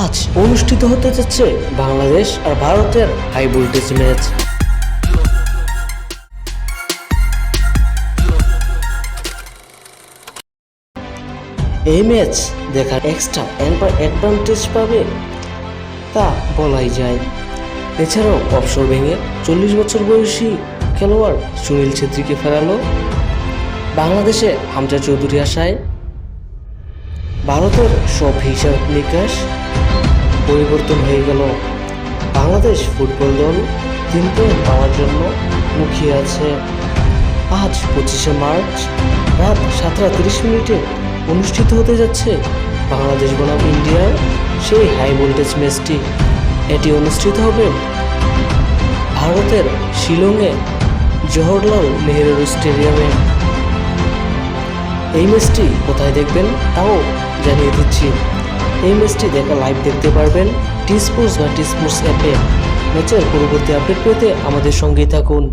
আজ অনুষ্ঠিত হতে যাচ্ছে বাংলাদেশ আর ভারতের হাই ভোল্টেজ ম্যাচ। এই ম্যাচ দেখার এক্সট্রা অ্যাডভান্টেজ পাবে তা বলাই যায়। এছাড়াও অবসর ভেঙে 40 বছর বয়সী খেলোয়াড় সুনীল ছেত্রীকে ফেরালো বাংলাদেশে হামজা চৌধুরী আসায়। ভারতের সব হিসাব নিকাশ পরিবর্তন হয়ে গেল। বাংলাদেশ ফুটবল দল 3 পয়েন্ট পাওয়ার জন্য মুখিয়ে আছে। আজ 25শে মার্চ রাত 7:30 অনুষ্ঠিত হতে যাচ্ছে বাংলাদেশ বনাম ইন্ডিয়ার সেই হাই ভোল্টেজ ম্যাচটি। এটি অনুষ্ঠিত হবে ভারতের শিলংয়ে জওহরলাল নেহেরু স্টেডিয়ামে। এই ম্যাচটি কোথায় দেখবেন তাও জানিয়ে দিচ্ছি। এই ম্যাচটি লাইভ দেখতে পারবেন টি স্পোর্টস বা টি স্পোর্টস অ্যাপে। ম্যাচের পরবর্তী আপডেট পেতে আমাদের সঙ্গেই থাকুন।